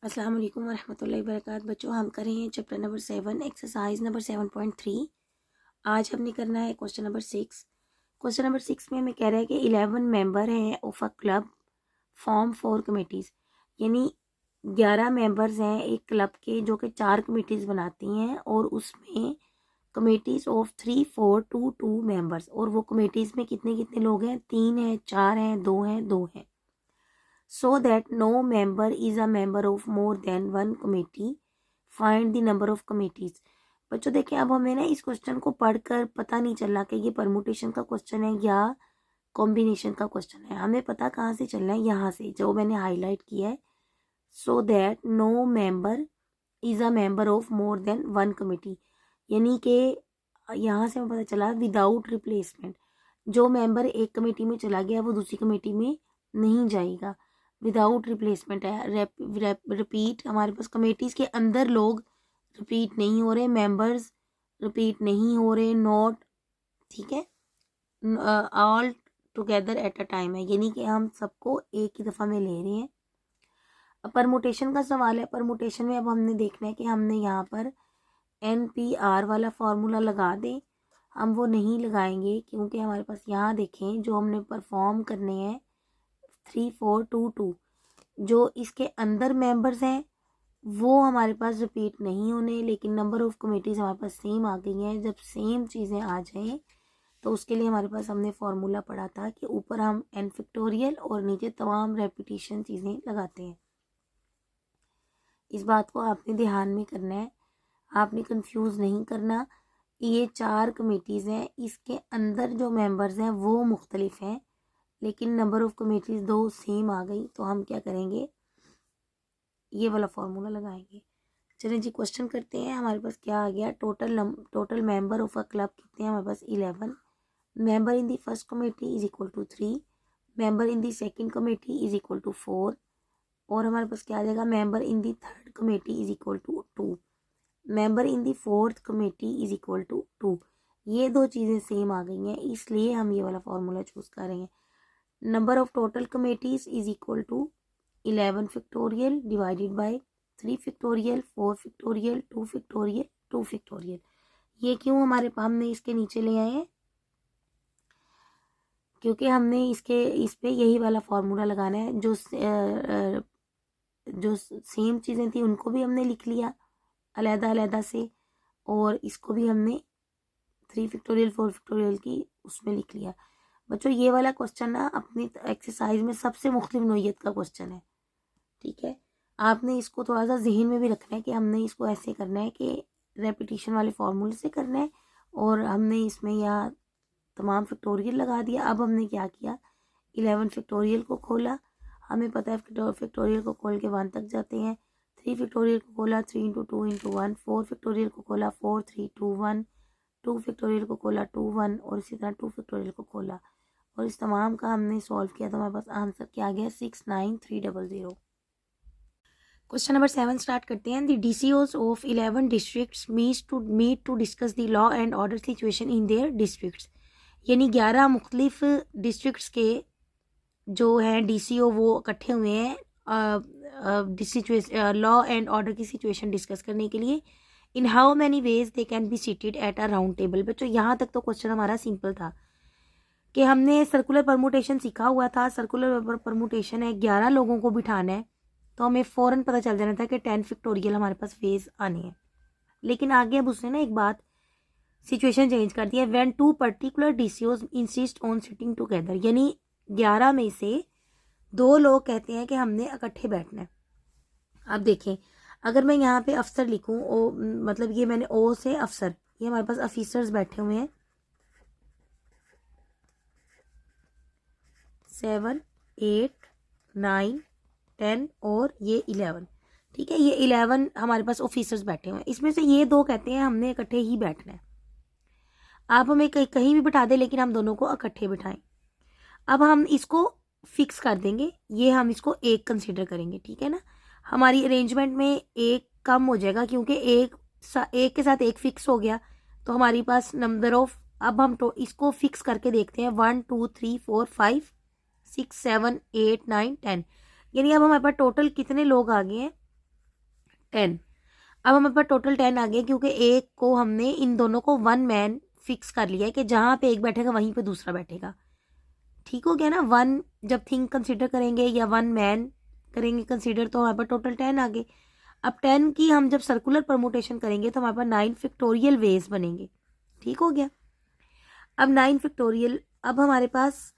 अस्सलाम वालेकुम वरहमतुल्लाहि वबरकातुहू। बच्चों, हम करेंगे चैप्टर नंबर 7 एक्सरसाइज नंबर 7.3। आज हमने करना है क्वेश्चन नंबर 6। क्वेश्चन नंबर 6 में हमें कह रहा है कि 11 मेंबर हैं of a club form 4 committees, यानी 11 मेंबर्स हैं एक क्लब के जो कि 4 कमेटीज़ बनाती हैं और उसमें कमेटीज़ ऑफ 3 4 2 2 मेंबर्स, और वो कमेटीज़ में कितने कितने लोग हैं, 3 हैं, 4 हैं, 2 हैं, 2 हैं। So that no member is a member of more than one committee, find the number of committees। बच्चों देखिए, अब हमें ना इस क्वेश्चन को पढ़कर पता नहीं चलना कि ये परमुटेशन का क्वेश्चन है या कॉम्बिनेशन का क्वेश्चन है। हमें पता कहाँ से चलना है, यहाँ से जो मैंने हाईलाइट किया है। So that no member is a member of more than one committee, यानी कि यहाँ से हमें पता चला विदाउट रिप्लेसमेंट, जो मेंबर एक कमेटी में चला गया वो दूसरी कमेटी में नहीं जाएगा। विदाउट रिप्लेसमेंट है। रिपीट, हमारे पास कमेटीज़ के अंदर लोग रिपीट नहीं हो रहे, मेंबर्स रिपीट नहीं हो रहे, नॉट, ठीक है, all together at a time है, यानी कि हम सबको एक ही दफ़ा में ले रहे हैं। अब परमुटेशन का सवाल है। परमुटेशन में अब हमने देखना है कि हमने यहाँ पर NPR वाला फार्मूला लगा दें। हम वो नहीं लगाएंगे क्योंकि हमारे पास यहाँ देखें जो हमने परफॉर्म करने हैं 3 4 2 2, जो इसके अंदर मेंबर्स हैं वो हमारे पास रिपीट नहीं होने, लेकिन नंबर ऑफ कमेटीज़ हमारे पास सेम आ गई हैं। जब सेम चीज़ें आ जाएं तो उसके लिए हमारे पास हमने फार्मूला पढ़ा था कि ऊपर हम n फैक्टोरियल और नीचे तमाम रेपिटेशन चीज़ें लगाते हैं। इस बात को आपने ध्यान में करना है, आपने कंफ्यूज नहीं करना। ये 4 कमेटीज़ हैं, इसके अंदर जो मेंबर्स हैं वो मुख्तलिफ हैं, लेकिन नंबर ऑफ कमेटीज़ 2 सेम आ गई। तो हम क्या करेंगे, ये वाला फार्मूला लगाएंगे। चलिए जी, क्वेश्चन करते हैं। हमारे पास क्या आ गया, total member of a club कितने हैं हमारे पास, 11। Member in the first committee is equal to 3, member in the second committee is equal to 4, और हमारे पास क्या आ जाएगा, member in the third committee is equal to 2, member in the fourth committee is equal to 2। ये दो चीज़ें same आ गई हैं, इसलिए हम ये वाला फार्मूला चूज करेंगे। Number of total committees is equal to 11 factorial divided by 3 factorial 4 factorial 2 factorial 2 factorial. ये क्यों हमने इसके नीचे ले आए हैं, क्योंकि हमने इस पे यही वाला फार्मूला लगाना है। जो सेम चीज़ें थी उनको भी हमने लिख लिया अलहदा अलहदा से, और इसको भी हमने 3 फैक्टोरियल 4 फैक्टोरियल की उसमें लिख लिया। बच्चों, ये वाला क्वेश्चन ना अपनी एक्सरसाइज में सबसे मुख्तलिफ नोयत का क्वेश्चन है, ठीक है। आपने इसको थोड़ा सा जहन में भी रखना है कि हमने इसको ऐसे करना है कि रेपिटेशन वाले फार्मूले से करना है, और हमने इसमें यहाँ तमाम फैक्टोरियल लगा दिया। अब हमने क्या किया, 11 फैक्टोरियल को खोला, हमें पता है फैक्टोरियल को खोल के 1 तक जाते हैं। 3 फैक्टोरियल को खोला, 3 इंटू 2 इंटू 1। 4 फैक्टोरियल को खोला, 4 3 2 1। 2 फैक्टोरियल को खोला, 2 1, और इसी तरह 2 फैक्टोरियल को खोला, और इस तमाम का हमने सॉल्व किया तो हमारे पास आंसर क्या आ गया, 69300। क्वेश्चन नंबर 7 स्टार्ट करते हैं। The DCOs of 11 districts meet to discuss the law and order situation in their districts, यानी 11 मुख्तलिफ डिस्ट्रिक्ट्स के जो हैं DCO वो इकट्ठे हुए हैं लॉ एंड ऑर्डर की सिचुएशन डिस्कस करने के लिए। In how many ways they can be seated at a round table. बच्चों, यहाँ तक तो क्वेश्चन हमारा सिंपल था कि हमने सर्कुलर परमुटेशन सीखा हुआ था। सर्कुलर परमुटेशन है 11 लोगों को बिठाना है, तो हमें फ़ौरन पता चल जाना था कि 10 फैक्टोरियल हमारे पास वेज आने हैं। लेकिन आगे अब उसने ना एक बात सिचुएशन चेंज कर दी है। When 2 particular DCOs insist on sitting together, यानी 11 में से 2 लोग कहते हैं कि हमने इकट्ठे बैठना है। अब देखें, अगर मैं यहाँ पे अफसर लिखूँ, ओ मतलब ये मैंने ओ से अफसर, ये हमारे पास ऑफिसर्स बैठे हुए हैं 7 8 9 10 और ये 11, ठीक है। ये 11 हमारे पास ऑफिसर्स बैठे हुए हैं, इसमें से ये 2 कहते हैं हमने इकट्ठे ही बैठना है। आप हमें कहीं भी बिठा दें, लेकिन हम दोनों को इकट्ठे बिठाएं। अब हम इसको फिक्स कर देंगे, ये हम इसको 1 कंसिडर करेंगे, ठीक है ना। हमारी अरेंजमेंट में 1 कम हो जाएगा क्योंकि एक के साथ 1 फिक्स हो गया, तो हमारी पास नंबर ऑफ, अब हम तो इसको फिक्स करके देखते हैं 1 2 3 4 5 6 7 8 9 10, यानी अब हमारे पास टोटल कितने लोग आ गए हैं, 10। अब हमारे पास टोटल 10 आ गए, क्योंकि एक को हमने इन दोनों को 1 मैन फिक्स कर लिया है कि जहाँ पे एक बैठेगा वहीं पे दूसरा बैठेगा। ठीक हो गया ना। 1 जब थिंग कंसिडर करेंगे या 1 मैन करेंगे कंसिडर, तो हमारे पास टोटल 10 आ गए। अब 10 की हम जब सर्कुलर परमुटेशन करेंगे तो हमारे पास 9 फैक्टोरियल वेज बनेंगे। ठीक हो गया। अब 9 फैक्टोरियल, अब हमारे पास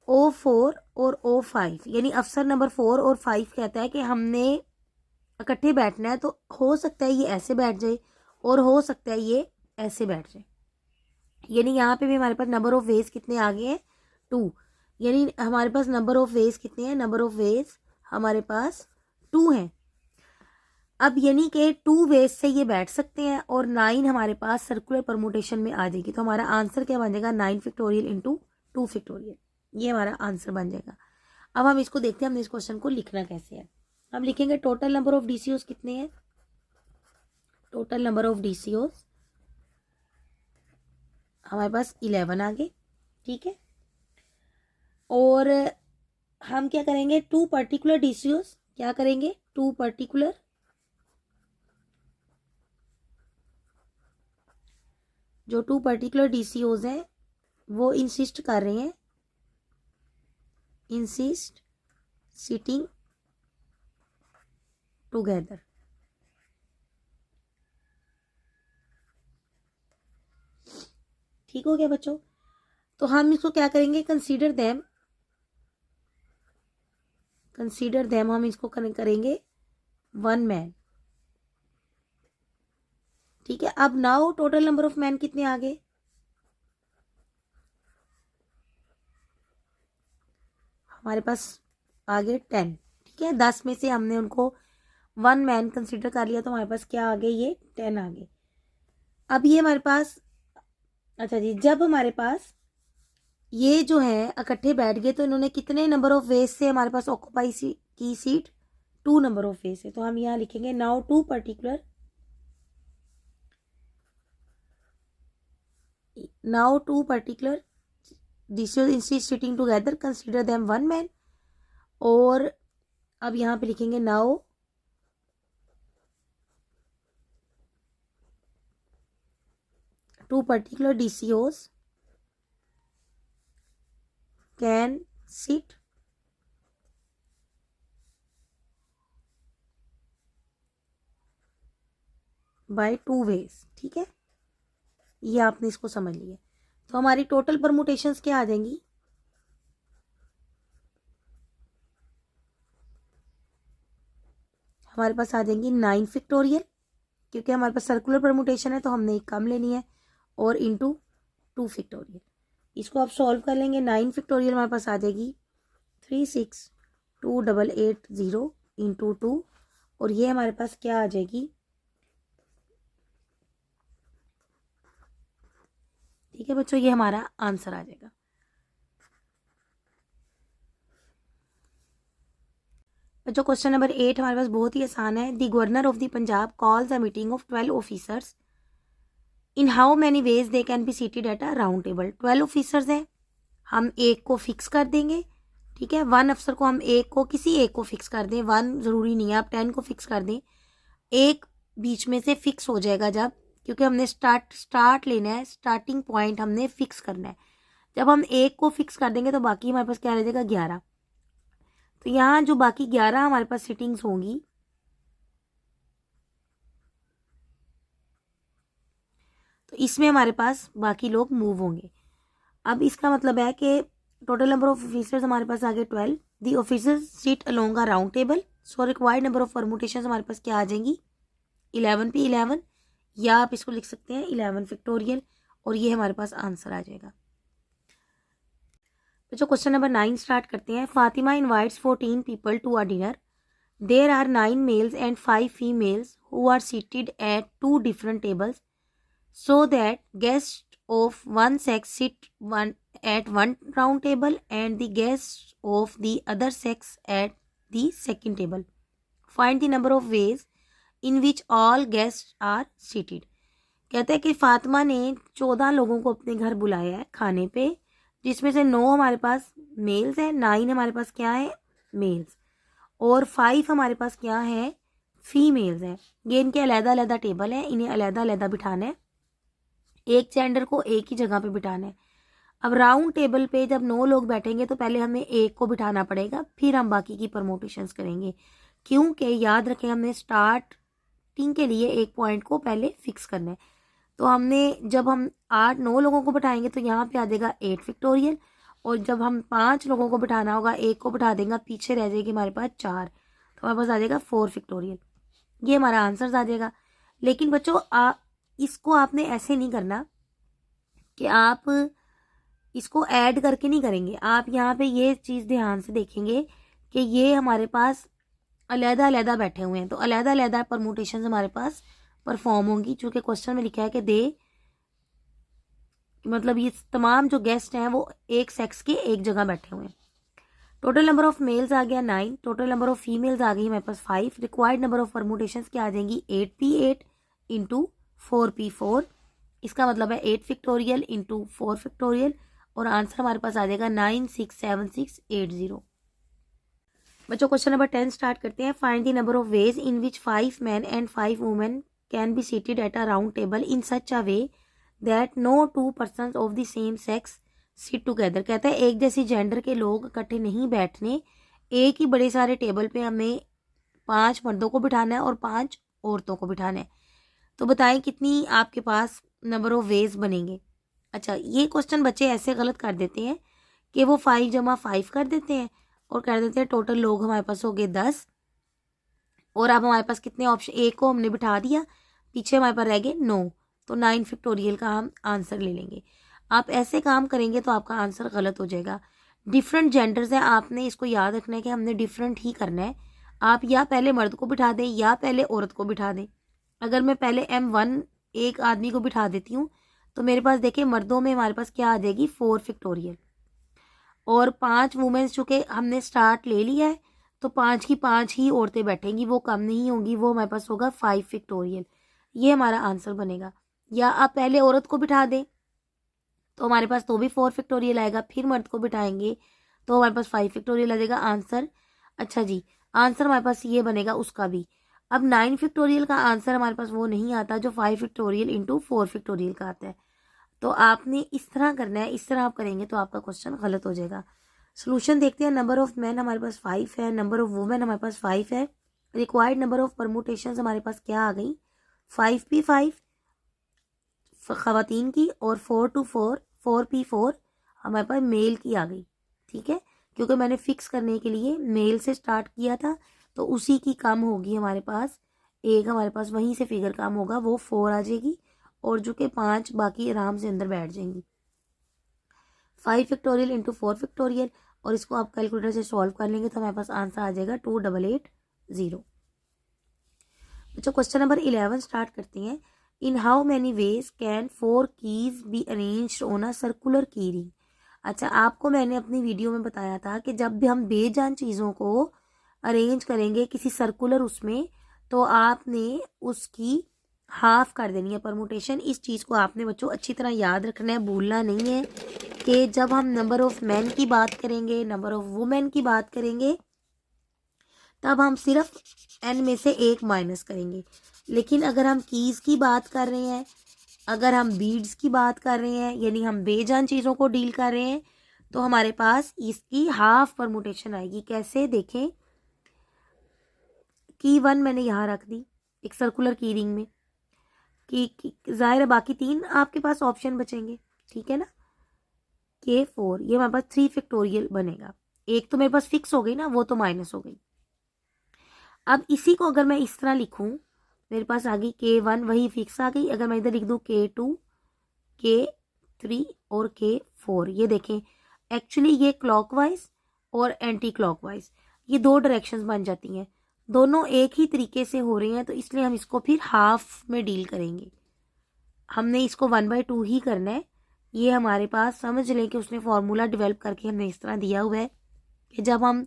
O4 और O5 यानी अफसर नंबर 4 और 5 कहता है कि हमने इकट्ठे बैठना है, तो हो सकता है ये ऐसे बैठ जाए और हो सकता है ये ऐसे बैठ जाए। यानी यहाँ पे भी हमारे पास नंबर ऑफ वेज कितने आ गए हैं? 2। यानी हमारे पास नंबर ऑफ वेज कितने हैं? नंबर ऑफ वेज हमारे पास 2 हैं। अब यानी कि 2 वेज से ये बैठ सकते हैं और 9 हमारे पास सर्कुलर परमुटेशन में आ जाएगी। तो हमारा आंसर क्या बन जाएगा? 9 फैक्टोरियल इंटू 2 फैक्टोरियल, ये हमारा आंसर बन जाएगा। अब हम इसको देखते हैं हमने इस क्वेश्चन को लिखना कैसे है। हम लिखेंगे टोटल नंबर ऑफ डीसीओज कितने हैं? टोटल नंबर ऑफ डीसीओज हमारे पास 11 आ गए। ठीक है। और हम क्या करेंगे? 2 पर्टिकुलर डीसीओज, क्या करेंगे? 2 पर्टिकुलर जो 2 पर्टिकुलर डीसीओज हैं वो इंसिस्ट कर रहे हैं, इंसिस्ट सिटिंग टुगेदर। ठीक हो गया बच्चों। तो हम इसको क्या करेंगे? कंसीडर देम, कंसीडर देम हम इसको करेंगे 1 मैन। ठीक है। अब now total number of man कितने आ गए? हमारे पास आ गए 10। ठीक है। 10 में से हमने उनको 1 मैन कंसीडर कर लिया, तो हमारे पास क्या आ गए? ये 10 आ गए। अब ये हमारे पास, अच्छा जी, जब हमारे पास ये जो है इकट्ठे बैठ गए तो इन्होंने कितने नंबर ऑफ वेज से हमारे पास ऑक्युपाई की सीट? 2 नंबर ऑफ वेज से। तो हम यहाँ लिखेंगे now 2 particular, now 2 particular DCOs instead sitting together consider them 1 man. और अब यहाँ पे लिखेंगे now 2 particular DCOs can sit by 2 ways. ठीक है। ये आपने इसको समझ लिया। तो हमारी टोटल परमुटेशंस क्या आ जाएंगी? हमारे पास आ जाएंगी 9 फैक्टोरियल, क्योंकि हमारे पास सर्कुलर परमुटेशन है तो हमने एक कम लेनी है, और इंटू 2 फैक्टोरियल। इसको आप सॉल्व कर लेंगे। 9 फैक्टोरियल हमारे पास आ जाएगी 362880 इंटू 2, और ये हमारे पास क्या आ जाएगी? ठीक है बच्चों, ये हमारा आंसर आ जाएगा। बच्चों क्वेश्चन नंबर 8 हमारे पास बहुत ही आसान है। The governor of the Punjab calls a meeting of 12 officers, in how many ways they can be seated at a round table. 12 officers हैं, हम एक को फिक्स कर देंगे। ठीक है। 1 अफसर को हम एक को, किसी एक को फिक्स कर दें। 1 ज़रूरी नहीं है, आप 10 को फिक्स कर दें। एक बीच में से फिक्स हो जाएगा जब, क्योंकि हमने स्टार्ट लेना है, स्टार्टिंग पॉइंट हमने फिक्स करना है। जब हम एक को फिक्स कर देंगे तो बाकी हमारे पास क्या रह जाएगा? 11। तो यहाँ जो बाकी 11 हमारे पास सिटिंग्स होंगी, तो इसमें हमारे पास बाकी लोग मूव होंगे। अब इसका मतलब है कि टोटल नंबर ऑफ ऑफिसर्स हमारे पास आ गए 12। दी officers seat along a round table, so required number of permutation हमारे पास क्या आ जाएंगी? 11 पे 11, या आप इसको लिख सकते हैं 11 फैक्टोरियल, और ये हमारे पास आंसर आ जाएगा। तो जो क्वेश्चन नंबर 9 स्टार्ट करते हैं। Fatima invites 14 people to a dinner, there are 9 males and 5 females who are seated at 2 different tables, so that guests of one sex sit at one round table and the guests of the other sex at the second table. Find the number of ways in which all guests are seated. कहते हैं कि फातिमा ने 14 लोगों को अपने घर बुलाया है खाने पे, जिसमें से 9 हमारे पास मेल्स हैं, 9 हमारे पास क्या है? मेल्स, और 5 हमारे पास क्या है? फीमेल्स हैं, ये इनके अलग अलग टेबल है, इन्हें अलग अलग बिठाना है, एक जेंडर को एक ही जगह पे बिठाना है। अब राउंड टेबल पे जब 9 लोग बैठेंगे तो पहले हमें एक को बिठाना पड़ेगा, फिर हम बाकी की परमोटेशंस करेंगे, क्योंकि याद रखें हमने स्टार्टिंग के लिए एक पॉइंट को पहले फिक्स करना है। तो हमने जब हम 8-9 लोगों को बिठाएंगे तो यहाँ पे आ जाएगा 8 फैक्टोरियल, और जब हम 5 लोगों को बिठाना होगा, एक को बिठा देगा, पीछे रह जाएगी हमारे पास 4, तो हमारे पास आ जाएगा 4 फैक्टोरियल। ये हमारा आंसर आ जाएगा। लेकिन बच्चों इसको आपने ऐसे नहीं करना कि आप इसको ऐड करके नहीं करेंगे। आप यहाँ पे ये चीज़ ध्यान से देखेंगे कि ये हमारे पास अलग अलग बैठे हुए हैं, तो अलग अलग परमुटेशन हमारे पास परफॉर्म होंगी, चूँकि क्वेश्चन में लिखा है कि दे, मतलब ये तमाम जो गेस्ट हैं वो एक सेक्स के एक जगह बैठे हुए हैं। टोटल नंबर ऑफ मेल्स आ गया 9, टोटल नंबर ऑफ फीमेल्स आ गई हमारे पास 5, रिक्वायर्ड नंबर ऑफ परमुटेशंस क्या आ जाएंगी 8p8 इंटू 4p4, इसका मतलब है 8 फैक्टोरियल इंटू 4 फैक्टोरियल, और आंसर हमारे पास आ जाएगा 967680। बच्चों क्वेश्चन नंबर 10 स्टार्ट करते हैं। Find the number of ways in which 5 men and 5 women can be seated at a round table in such a way that no 2 persons of the same sex sit together. कहता है एक जैसी gender के लोग इकट्ठे नहीं बैठने, एक ही बड़े सारे टेबल पे हमें 5 मर्दों को बिठाना है और 5 औरतों को बिठाना है। तो बताएं कितनी आपके पास नंबर ऑफ वेज बनेंगे। अच्छा, ये क्वेश्चन बच्चे ऐसे गलत कर देते हैं कि वो 5 जमा 5 कर देते हैं और कर देते हैं टोटल लोग हमारे पास हो गए 10, और अब हमारे पास कितने ऑप्शन, एक को हमने बिठा दिया, पीछे हमारे पास रह गए 9, तो 9 फैक्टोरियल का हम आंसर ले लेंगे। आप ऐसे काम करेंगे तो आपका आंसर गलत हो जाएगा। डिफरेंट जेंडर्स हैं, आपने इसको याद रखना है कि हमने डिफरेंट ही करना है। आप या पहले मर्द को बिठा दें या पहले औरत को बिठा दें। अगर मैं पहले M1 एक आदमी को बिठा देती हूँ तो मेरे पास देखिए मर्दों में हमारे पास क्या आ जाएगी 4 फैक्टोरियल, और 5 वुमेन्स चूँकि हमने स्टार्ट ले लिया है तो 5 की 5 ही औरतें बैठेंगी, वो कम नहीं होंगी, वो हमारे पास होगा 5 फैक्टोरियल। ये हमारा आंसर बनेगा। या आप पहले औरत को बिठा दें तो हमारे पास तो भी 4 फैक्टोरियल आएगा, फिर मर्द को बिठाएंगे तो हमारे पास 5 फैक्टोरियल आ जाएगा आंसर। अच्छा जी, आंसर हमारे पास ये बनेगा उसका भी। अब 9 फैक्टोरियल का आंसर हमारे पास वो नहीं आता जो 5 फैक्टोरियल इंटू 4 फैक्टोरियल का आता है। तो आपने इस तरह करना है, इस तरह आप करेंगे तो आपका क्वेश्चन गलत हो जाएगा। सोल्यूशन देखते हैं। नंबर ऑफ मैन हमारे पास 5 है, नंबर ऑफ वुमेन हमारे पास 5 है, रिक्वायर्ड नंबर ऑफ परमुटेशन हमारे पास क्या आ गई 5p5 खवातीन की, और 4p4 हमारे पास मेल की आ गई। ठीक है, क्योंकि मैंने फिक्स करने के लिए मेल से स्टार्ट किया था तो उसी की कम होगी हमारे पास, एक हमारे पास वहीं से फिगर कम होगा, वो 4 आ जाएगी, और जो कि 5 बाकी आराम से अंदर बैठ जाएंगी। 5 फैक्टोरियल इंटू 4 फैक्टोरियल, और इसको आप कैलकुलेटर से सॉल्व कर लेंगे तो हमारे पास आंसर आ जाएगा 2880। बच्चों क्वेश्चन नंबर 11 स्टार्ट करते हैं। In how many ways can 4 keys be arranged on a circular की रिंग। अच्छा, आपको मैंने अपनी वीडियो में बताया था कि जब भी हम बेजान चीज़ों को अरेंज करेंगे किसी सर्कुलर उसमें, तो आपने उसकी हाफ कर देनी है परमुटेशन। इस चीज़ को आपने बच्चों अच्छी तरह याद रखना है, भूलना नहीं है कि जब हम नंबर ऑफ मैन की बात करेंगे, नंबर ऑफ वुमेन की बात करेंगे, तब हम सिर्फ n में से एक माइनस करेंगे। लेकिन अगर हम कीज़ की बात कर रहे हैं, अगर हम बीड्स की बात कर रहे हैं, यानी हम बेजान चीज़ों को डील कर रहे हैं, तो हमारे पास इसकी हाफ परमुटेशन आएगी। कैसे देखें, की 1 मैंने यहाँ रख दी एक सर्कुलर की रिंग में, कि जाहिर है बाकी 3 आपके पास ऑप्शन बचेंगे। ठीक है ना, K4 ये हमारे पास 3 फैक्टोरियल बनेगा। एक तो मेरे पास फिक्स हो गई ना, वो तो माइनस हो गई। अब इसी को अगर मैं इस तरह लिखूं, मेरे पास आ गई K1 वही फिक्स आ गई। अगर मैं इधर लिख दूं K2, K3 और K4, ये देखें एक्चुअली ये क्लॉकवाइज और एंटी क्लॉकवाइज, ये 2 डायरेक्शंस बन जाती हैं, दोनों एक ही तरीके से हो रही हैं, तो इसलिए हम इसको फिर हाफ में डील करेंगे। हमने इसको 1/2 ही करना है। ये हमारे पास समझ लें कि उसने फॉर्मूला डेवलप करके हमने इस तरह दिया हुआ है कि जब हम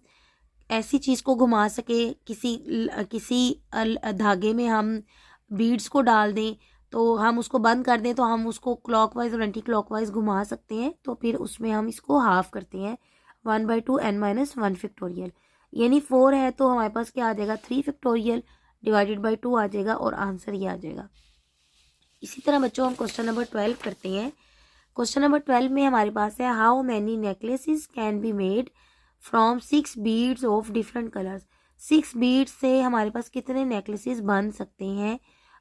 ऐसी चीज़ को घुमा सके, किसी धागे में हम बीड्स को डाल दें, तो हम उसको बंद कर दें तो हम उसको क्लॉकवाइज और एंटी क्लॉकवाइज घुमा सकते हैं, तो फिर उसमें हम इसको हाफ करते हैं 1/2 n - 1 फैक्टोरियल। यानी 4 है तो हमारे पास क्या आ जाएगा 3 फैक्टोरियल, डिवाइडेड बाई 2 आ जाएगा और आंसर ये आ जाएगा। इसी तरह बच्चों हम क्वेश्चन नंबर 12 करते हैं। क्वेश्चन नंबर 12 में हमारे पास है how many necklaces can be made from 6 beads of different colours. 6 beads से हमारे पास कितने नेकलेसेस बन सकते हैं।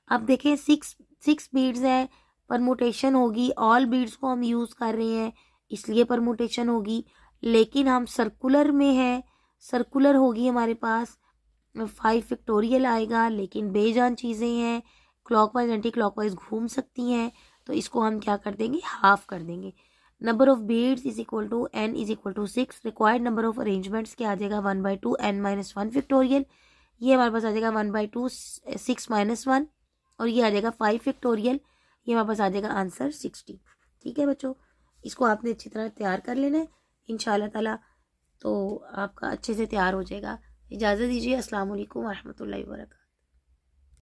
अब देखें 6 बीड्स है, परमुटेशन होगी, ऑल बीड्स को हम यूज़ कर रहे हैं इसलिए परमुटेशन होगी। लेकिन हम सर्कुलर में है, सर्कुलर होगी हमारे पास 5 फैक्टोरियल आएगा, लेकिन बेजान चीज़ें हैं, क्लॉकवाइज एंटी क्लॉकवाइज घूम सकती हैं, तो इसको हम क्या कर देंगे, हाफ कर देंगे। Number of beads is equal to n is equal to 6। Required number of arrangements क्या आ जाएगा 1/2 n माइनस 1 फैक्टोरियल। ये हमारे पास आ जाएगा 1/2 6 माइनस 1 और ये आ जाएगा 5 फैक्टोरियल। ये हमारे पास आ जाएगा आंसर 60। ठीक है बच्चों, इसको आपने अच्छी तरह तैयार कर लेना है इंशाल्लाह ताला, तो आपका अच्छे से तैयार हो जाएगा। इजाज़त दीजिए। अस्सलाम वालेकुम व रहमतुल्लाहि व बरकातहू।